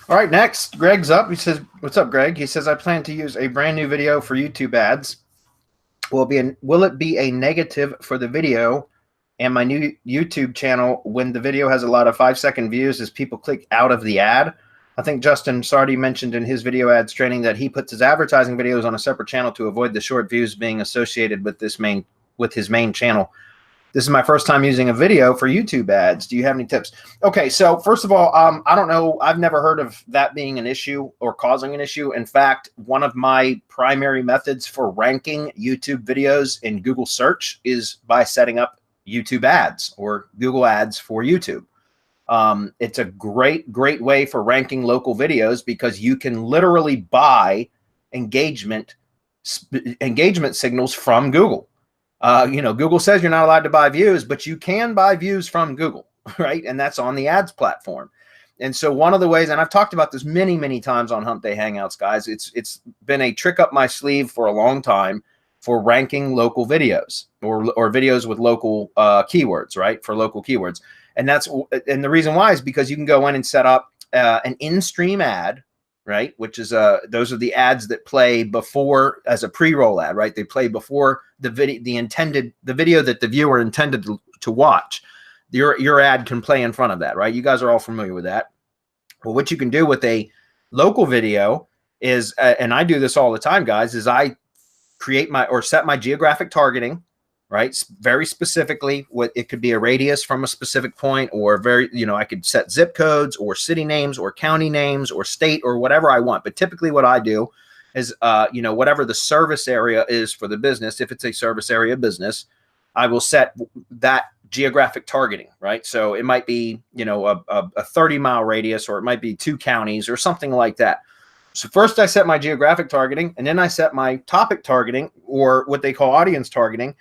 All right, next, Greg's up. He says, "What's up, Greg?" He says, "I plan to use a brand new video for YouTube ads. Will it be a negative for the video and my new YouTube channel when the video has a lot of 5-second views as people click out of the ad?" I think Justin Sardi mentioned in his video ads training that he puts his advertising videos on a separate channel to avoid the short views being associated with his main channel. This is my first time using a video for YouTube ads. Do you have any tips? Okay, so first of all, I don't know. I've never heard of that being an issue or causing an issue. In fact, one of my primary methods for ranking YouTube videos in Google search is by setting up YouTube ads or Google ads for YouTube. It's a great way for ranking local videos because you can literally buy engagement signals from Google. Google says you're not allowed to buy views, but you can buy views from Google, right? And that's on the ads platform. And so one of the ways, and I've talked about this many, many times on Hump Day Hangouts, guys, it's been a trick up my sleeve for a long time for ranking local videos or videos with local keywords, right? For local keywords. And the reason why is because you can go in and set up an in-stream ad, right? Which is those are the ads that play before as a pre-roll ad, right? They play before the video that the viewer intended to watch. Your ad can play in front of that, right? You guys are all familiar with that. Well, what you can do with a local video is, and I do this all the time, guys, is I create set my geographic targeting, right? Very specifically, it could be a radius from a specific point, or I could set zip codes or city names or county names or state or whatever I want. But typically what I do is, whatever the service area is for the business, if it's a service area business, I will set that geographic targeting, right? So it might be, a 30-mile radius, or it might be 2 counties or something like that. So first I set my geographic targeting, and then I set my topic targeting, or what they call audience targeting.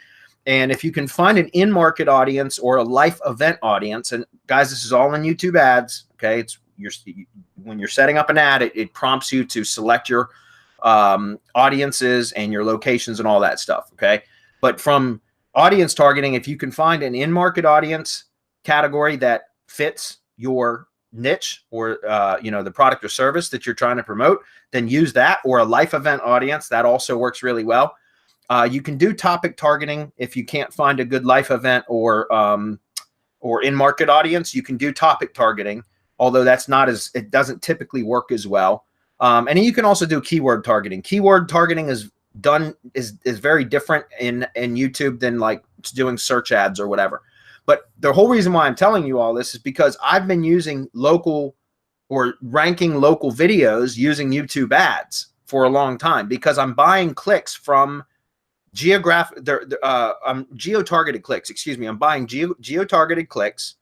And if you can find an in-market audience or a life event audience, and guys, this is all in YouTube ads, okay? When you're setting up an ad, it prompts you to select your audiences and your locations and all that stuff, okay? But from audience targeting, if you can find an in-market audience category that fits your niche or the product or service that you're trying to promote, then use that, or a life event audience. That also works really well. You can do topic targeting if you can't find a good life event or in-market audience. You can do topic targeting, although it doesn't typically work as well. And you can also do keyword targeting. Keyword targeting is very different in YouTube than like doing search ads or whatever. But the whole reason why I'm telling you all this is because I've been using local or ranking local videos using YouTube ads for a long time, because I'm buying clicks from geo-targeted clicks. Excuse me. I'm buying geo-targeted clicks.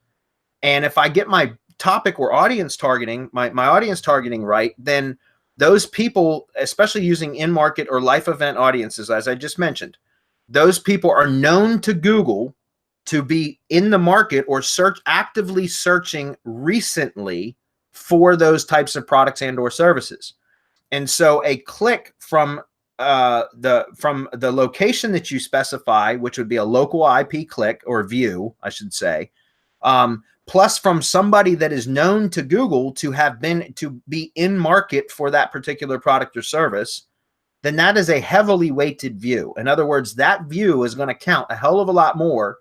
And if I get my topic or audience targeting, my audience targeting right, then those people, especially using in-market or life event audiences, as I just mentioned, those people are known to Google to be in the market or actively searching recently for those types of products and or services. And so a click from the location that you specify, which would be a local IP click or view, I should say, plus from somebody that is known to Google to be in market for that particular product or service, then that is a heavily weighted view. In other words, that view is going to count a hell of a lot more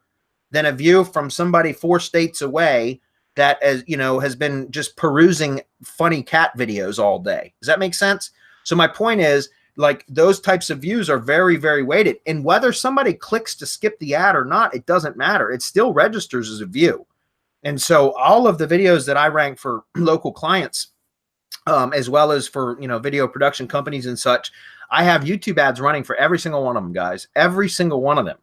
than a view from somebody 4 states away that has been just perusing funny cat videos all day. Does that make sense? So my point is, like, those types of views are very, very weighted. And whether somebody clicks to skip the ad or not, it doesn't matter. It still registers as a view. And so all of the videos that I rank for local clients, as well as for, video production companies and such, I have YouTube ads running for every single one of them, guys, every single one of them.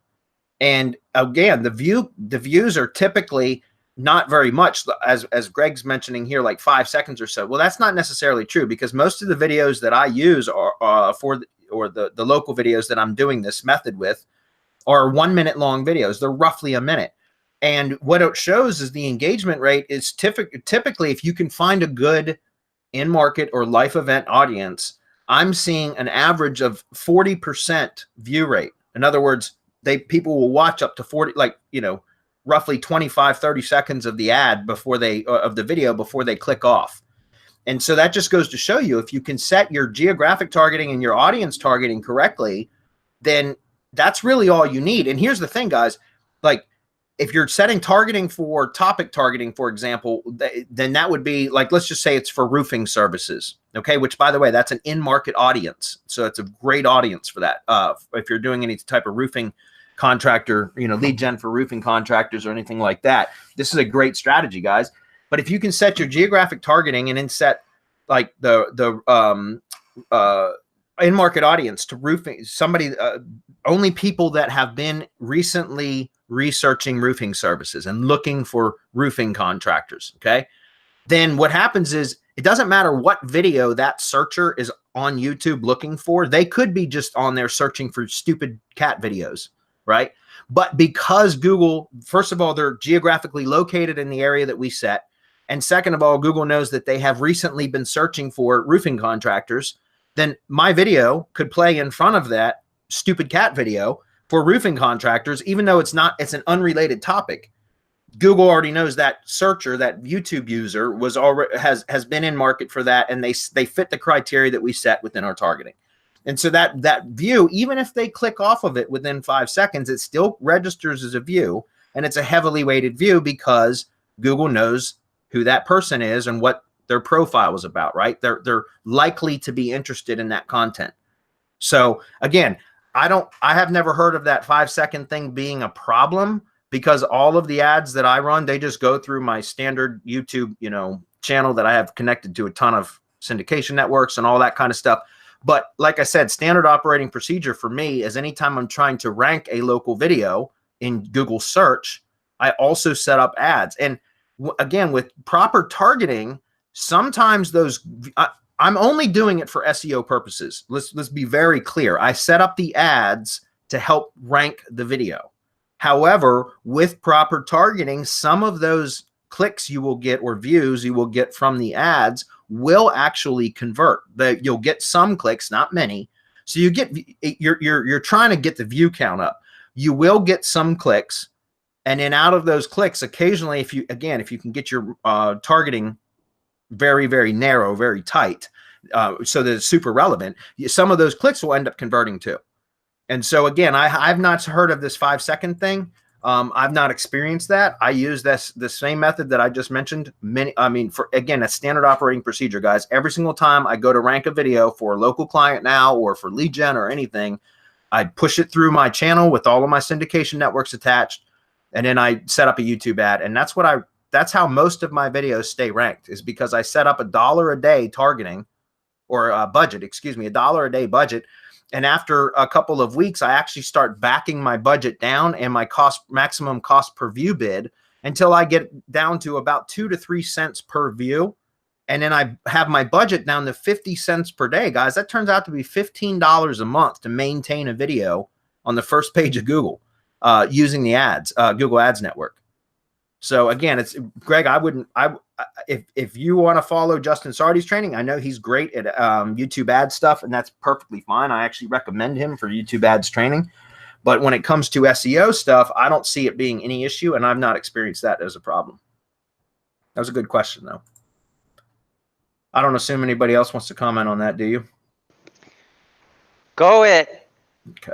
And again, the views are typically not very much, as Greg's mentioning here, like 5 seconds or so. Well, that's not necessarily true, because most of the videos that I use are the local videos that I'm doing this method with are 1 minute long videos. They're roughly a minute. And what it shows is the engagement rate is typically, if you can find a good in-market or life event audience, I'm seeing an average of 40% view rate. In other words, people will watch up to 40, roughly 25, 30 seconds of the ad of the video before they click off. And so that just goes to show you, if you can set your geographic targeting and your audience targeting correctly, then that's really all you need. And here's the thing, guys, like if you're setting targeting for topic targeting, for example, then that would be like, let's just say it's for roofing services. Okay. Which, by the way, that's an in-market audience. So it's a great audience for that. If you're doing any type of roofing contractor, lead gen for roofing contractors or anything like that, this is a great strategy, guys. But if you can set your geographic targeting and then set like the in-market audience to roofing, somebody, only people that have been recently researching roofing services and looking for roofing contractors, okay? Then what happens is, it doesn't matter what video that searcher is on YouTube looking for. They could be just on there searching for stupid cat videos, right? But because Google, first of all, they're geographically located in the area that we set. And second of all, Google knows that they have recently been searching for roofing contractors. Then my video could play in front of that stupid cat video for roofing contractors, even though it's an unrelated topic. Google already knows that searcher, that YouTube user has been in market for that, and they fit the criteria that we set within our targeting. And so that view, even if they click off of it within 5 seconds, it still registers as a view, and it's a heavily weighted view because Google knows who that person is and what their profile is about, right? They're likely to be interested in that content. So again, I have never heard of that 5-second thing being a problem, because all of the ads that I run, they just go through my standard YouTube, channel that I have connected to a ton of syndication networks and all that kind of stuff. But like I said, standard operating procedure for me is anytime I'm trying to rank a local video in Google search, I also set up ads. And again, with proper targeting, sometimes I'm only doing it for SEO purposes. Let's be very clear. I set up the ads to help rank the video. However, with proper targeting, some of those clicks you will get or views you will get from the ads will actually convert. You'll get some clicks, not many. So you're trying to get the view count up. You will get some clicks, and then out of those clicks, occasionally, if you can get your targeting very, very narrow, very tight, so that it's super relevant, some of those clicks will end up converting too. And so again, I've not heard of this 5-second thing. I've not experienced that. I use the same method that I just mentioned. For a standard operating procedure, guys. Every single time I go to rank a video for a local client now, or for lead gen or anything, I push it through my channel with all of my syndication networks attached, and then I set up a YouTube ad. And that's how most of my videos stay ranked, is because I set up $1 a day targeting, or a budget, $1 a day budget. And after a couple of weeks, I actually start backing my budget down and my maximum cost per view bid until I get down to about 2 to 3 cents per view. And then I have my budget down to 50 cents per day, guys. That turns out to be $15 a month to maintain a video on the first page of Google using the ads, Google Ads Network. So again, it's Greg. If you want to follow Justin Sardi's training, I know he's great at YouTube ad stuff, and that's perfectly fine. I actually recommend him for YouTube ads training. But when it comes to SEO stuff, I don't see it being any issue, and I've not experienced that as a problem. That was a good question, though. I don't assume anybody else wants to comment on that, do you? Go it. Okay.